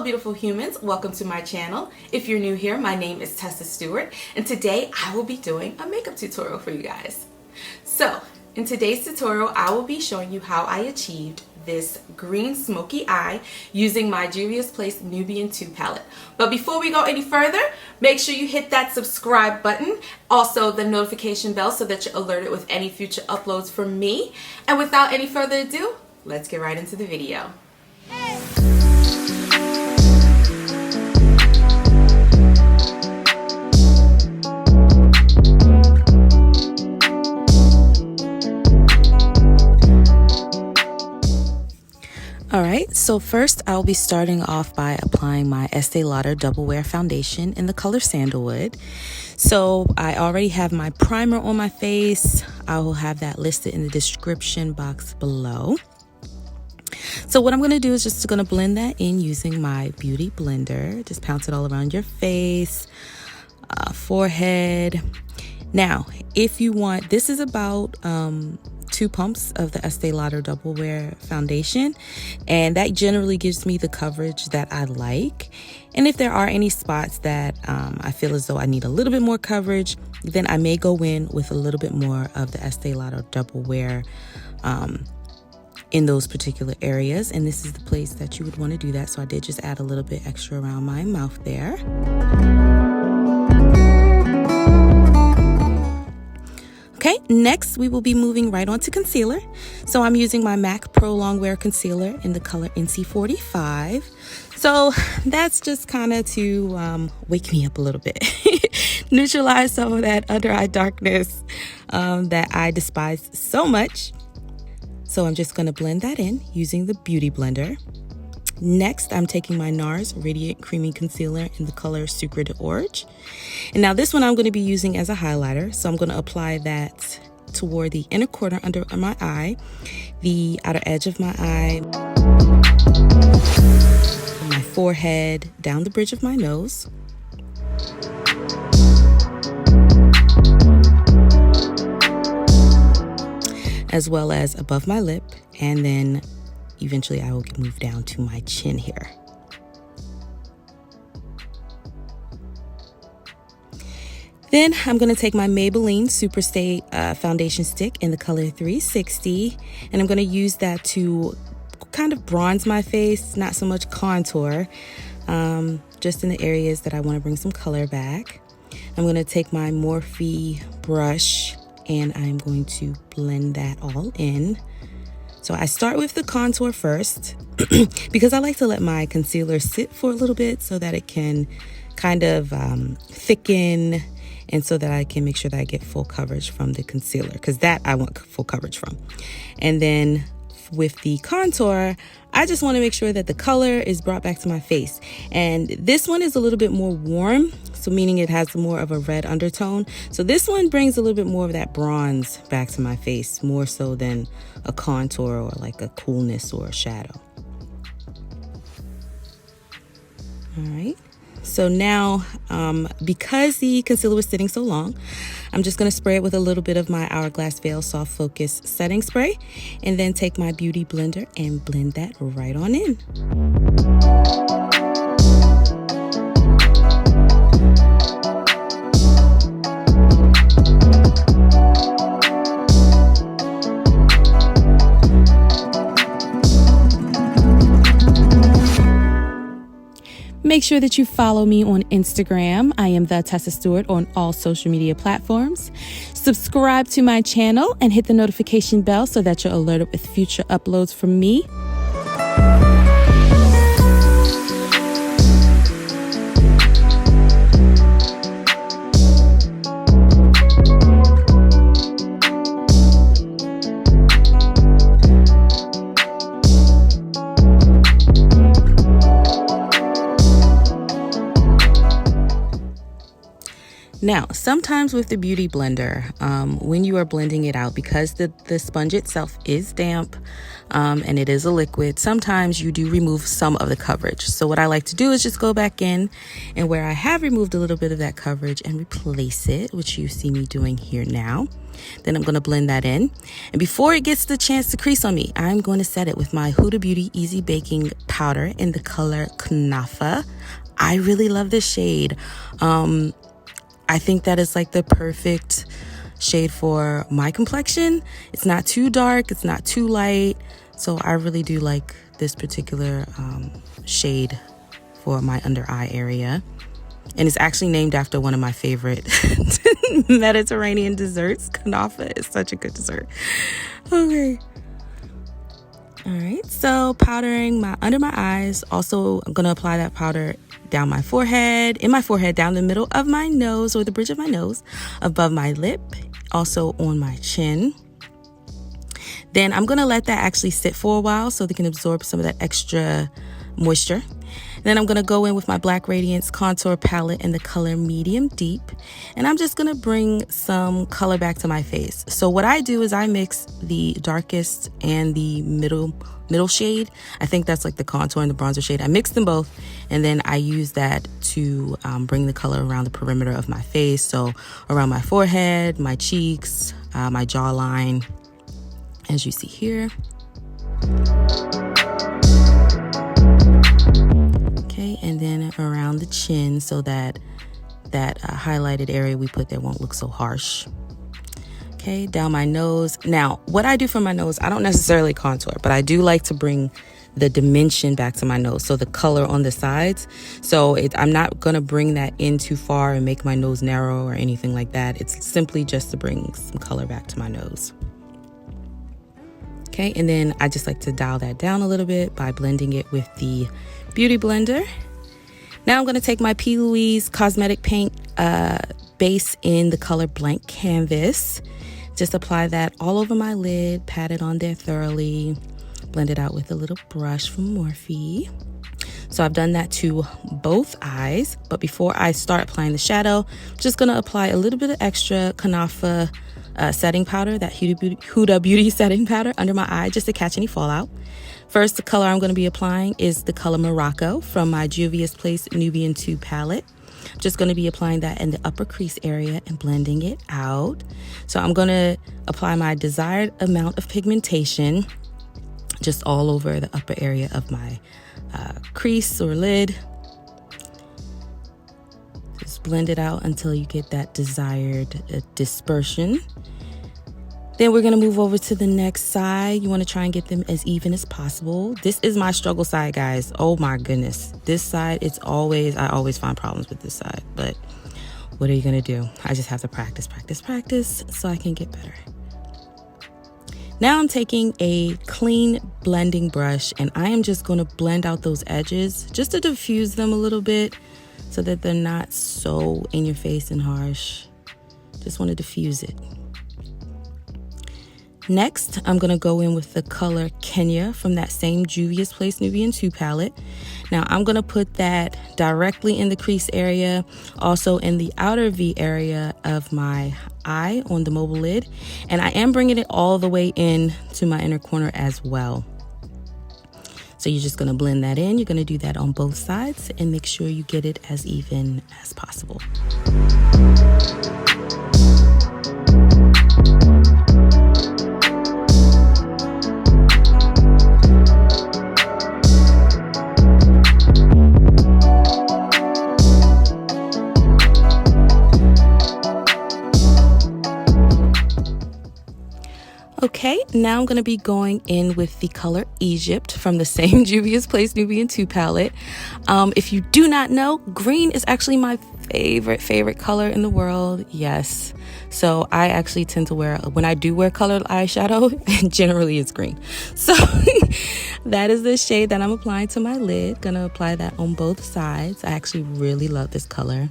beautiful humans, welcome to my channel. If you're new here, my name is Tessa Stewart, and today I will be doing a makeup tutorial for you guys. So, in today's tutorial, I will be showing you how I achieved this green smoky eye using my Juvia's Place Nubian 2 palette. But before we go any further, make sure you hit that subscribe button, also the notification bell so that you're alerted with any future uploads from me. And without any further ado, let's get right into the video. Alright, so first I'll be starting off by applying my Estée Lauder Doublewear foundation in the color Sandalwood. So I already have my primer on my face. I will have that listed in the description box below. So what I'm going to do is just going to blend that in using my beauty blender. Just pounce it all around your face, forehead. Now, if you want, this is about 2 pumps of the Estée Lauder Doublewear foundation, and that generally gives me the coverage that I like. And if there are any spots that I feel as though I need a little bit more coverage, then I may go in with a little bit more of the Estée Lauder Doublewear in those particular areas, and this is the place that you would want to do that. So I did just add a little bit extra around my mouth there. Okay, next we will be moving right on to concealer. So I'm using my MAC Prolongwear concealer in the color NC45. So that's just kind of to wake me up a little bit, neutralize some of that under eye darkness that I despise so much. So I'm just going to blend that in using the Beauty Blender. Next, I'm taking my NARS Radiant Creamy Concealer in the color Sucre de Orge. And now this one I'm going to be using as a highlighter. So I'm going to apply that toward the inner corner under my eye, the outer edge of my eye, my forehead, down the bridge of my nose. As well as above my lip, and then eventually I will move down to my chin here. Then I'm going to take my Maybelline Superstay foundation stick in the color 360, and I'm going to use that to kind of bronze my face, not so much contour, just in the areas that I want to bring some color back. I'm going to take my Morphe brush and I'm going to blend that all in. So I start with the contour first because I like to let my concealer sit for a little bit so that it can kind of thicken, and so that I can make sure that I get full coverage from the concealer, because that I want full coverage from. And then with the contour, I just want to make sure that the color is brought back to my face. And this one is a little bit more warm, so meaning it has more of a red undertone. So this one brings a little bit more of that bronze back to my face, more so than a contour or like a coolness or a shadow. All right. So now, because the concealer was sitting so long, I'm just going to spray it with a little bit of my Hourglass Veil Soft Focus Setting Spray, and then take my Beauty Blender and blend that right on in. Make sure that you follow me on Instagram. I am the Tessa Stewart on all social media platforms. Subscribe to my channel and hit the notification bell so that you're alerted with future uploads from me. Now, sometimes with the Beauty Blender, when you are blending it out, because the sponge itself is damp, and it is a liquid, sometimes you do remove some of the coverage. So what I like to do is just go back in, and where I have removed a little bit of that coverage and replace it, which you see me doing here now. Then I'm going to blend that in. And before it gets the chance to crease on me, I'm going to set it with my Huda Beauty Easy Baking Powder in the color Kunafa. I really love this shade. I think that is like the perfect shade for my complexion. It's not too dark, it's not too light. So I really do like this particular shade for my under eye area. And it's actually named after one of my favorite Mediterranean desserts. Kunafa is such a good dessert. Okay. All right, so powdering under my eyes. Also, I'm going to apply that powder down my forehead, in my forehead, down the middle of my nose or the bridge of my nose, above my lip, also on my chin. Then I'm going to let that actually sit for a while so they can absorb some of that extra moisture. Then I'm going to go in with my Black Radiance contour palette in the color Medium Deep. And I'm just going to bring some color back to my face. So what I do is I mix the darkest and the middle shade. I think that's like the contour and the bronzer shade. I mix them both, and then I use that to bring the color around the perimeter of my face. So around my forehead, my cheeks, my jawline, as you see here. Okay, and then around the chin, so that highlighted area we put there won't look so harsh. Okay, down my nose. Now, what I do for my nose, I don't necessarily contour, but I do like to bring the dimension back to my nose, so the color on the sides. So I'm not gonna bring that in too far and make my nose narrow or anything like that. It's simply just to bring some color back to my nose. Okay, and then I just like to dial that down a little bit by blending it with the Beauty Blender. Now I'm going to take my P. Louise Cosmetic Paint base in the color Blank Canvas. Just apply that all over my lid, pat it on there thoroughly, blend it out with a little brush from Morphe. So I've done that to both eyes, but before I start applying the shadow, I'm just going to apply a little bit of extra Kunafa setting powder, that Huda Beauty setting powder under my eye, just to catch any fallout. First, the color I'm going to be applying is the color Morocco from my Juvia's Place Nubian 2 palette. I'm just going to be applying that in the upper crease area and blending it out. So I'm going to apply my desired amount of pigmentation just all over the upper area of my crease or lid. Just blend it out until you get that desired dispersion. Then we're going to move over to the next side. You want to try and get them as even as possible. This is my struggle side, guys. Oh my goodness. This side, I always find problems with this side. But what are you going to do? I just have to practice so I can get better. Now I'm taking a clean blending brush, and I am just going to blend out those edges just to diffuse them a little bit so that they're not so in your face and harsh. Just want to diffuse it. Next, I'm going to go in with the color Kenya from that same Juvia's Place Nubian 2 palette. Now, I'm going to put that directly in the crease area, also in the outer V area of my eye on the mobile lid. And I am bringing it all the way in to my inner corner as well. So you're just going to blend that in. You're going to do that on both sides and make sure you get it as even as possible. Okay, now I'm going to be going in with the color Egypt from the same Juvia's Place Nubian 2 palette. If you do not know, green is actually my favorite color in the world. Yes. So I actually tend to when I do wear colored eyeshadow, generally it's green. So that is the shade that I'm applying to my lid. Gonna apply that on both sides. I actually really love this color.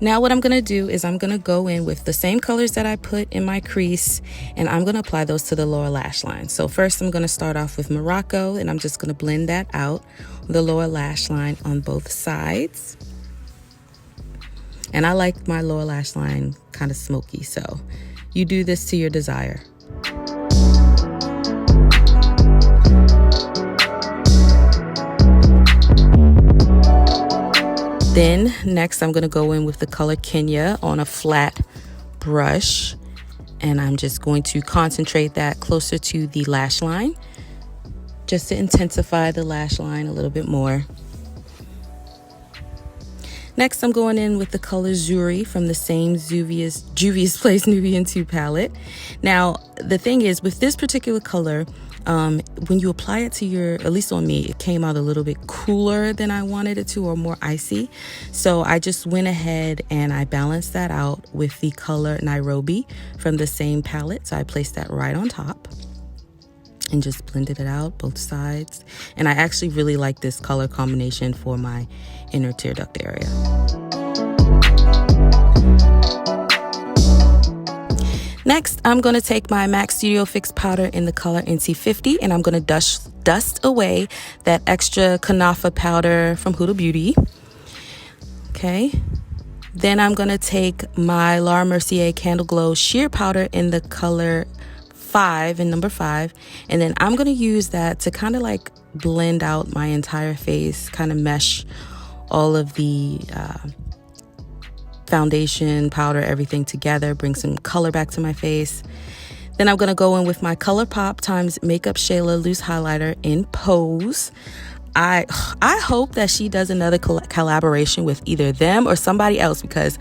Now what I'm going to do is I'm going to go in with the same colors that I put in my crease, and I'm going to apply those to the lower lash line. So first I'm going to start off with Morocco, and I'm just going to blend that out, the lower lash line on both sides. And I like my lower lash line kind of smoky, so you do this to your desire. Then next I'm going to go in with the color Kenya on a flat brush, and I'm just going to concentrate that closer to the lash line just to intensify the lash line a little bit more. Next I'm going in with the color Zuri from the same Juvia's Place Nubian 2 palette. Now the thing is, with this particular color, when you apply it to your, at least on me, it came out a little bit cooler than I wanted it to, or more icy. So I just went ahead and I balanced that out with the color Nairobi from the same palette. So I placed that right on top and just blended it out both sides. And I actually really like this color combination for my inner tear duct area. Next, I'm going to take my MAC Studio Fix powder in the color NC50, and I'm going to dust away that extra Kunafa powder from Huda Beauty. Okay. Then I'm going to take my Laura Mercier Candle Glow Sheer Powder in the color 5, in number 5. And then I'm going to use that to kind of like blend out my entire face, kind of mesh all of the foundation, powder, everything together, bring some color back to my face. Then I'm going to go in with my ColourPop times Makeup Shayla Loose Highlighter in Pose. I hope that she does another collaboration with either them or somebody else, because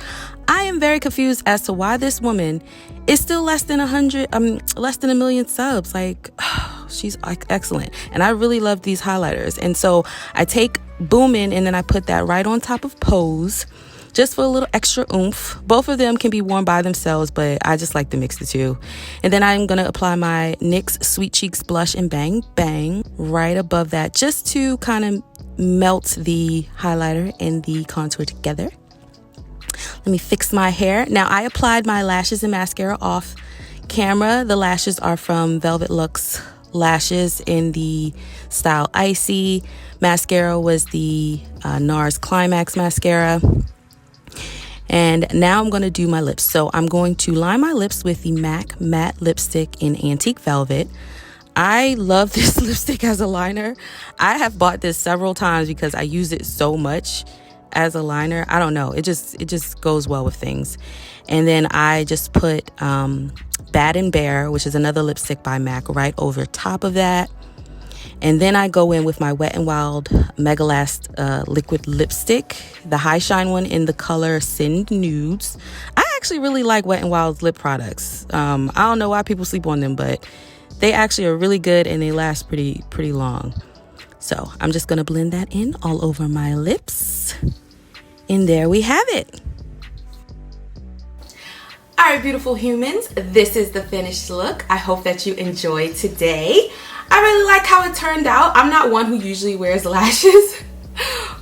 I am very confused as to why this woman is still less than 1 million subs. Like, she's excellent. And I really love these highlighters. And so I take Boomin' and then I put that right on top of Pose, just for a little extra oomph. Both of them can be worn by themselves, but I just like to mix the two. And then I'm going to apply my NYX Sweet Cheeks Blush in Bang Bang right above that, just to kind of melt the highlighter and the contour together. Let me fix my hair. Now, I applied my lashes and mascara off camera. The lashes are from Velvet Luxe Lashes in the style Icy. Mascara was the NARS Climax mascara. And now I'm going to do my lips. So I'm going to line my lips with the MAC Matte Lipstick in Antique Velvet. I love this lipstick as a liner. I have bought this several times because I use it so much as a liner. I don't know. It just goes well with things. And then I just put Bad and Bare, which is another lipstick by MAC, right over top of that. And then I go in with my Wet n Wild Megalast liquid lipstick, the high shine one in the color Send Nudes. I actually really like Wet n Wild's lip products. I don't know why people sleep on them, but they actually are really good and they last pretty long. So I'm just going to blend that in all over my lips. And there we have it. All right, beautiful humans, this is the finished look. I hope that you enjoyed today. I really like how it turned out. I'm not one who usually wears lashes,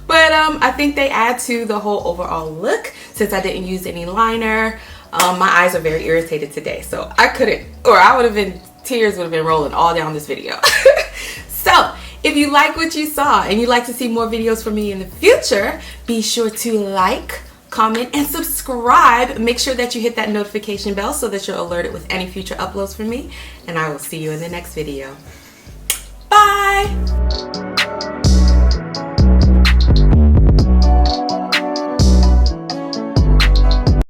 but I think they add to the whole overall look. Since I didn't use any liner, my eyes are very irritated today, so I couldn't, or I would have been, tears would have been rolling all down this video. So if you like what you saw and you'd like to see more videos from me in the future, be sure to like, comment, and subscribe. Make sure that you hit that notification bell so that you're alerted with any future uploads from me, and I will see you in the next video. Bye!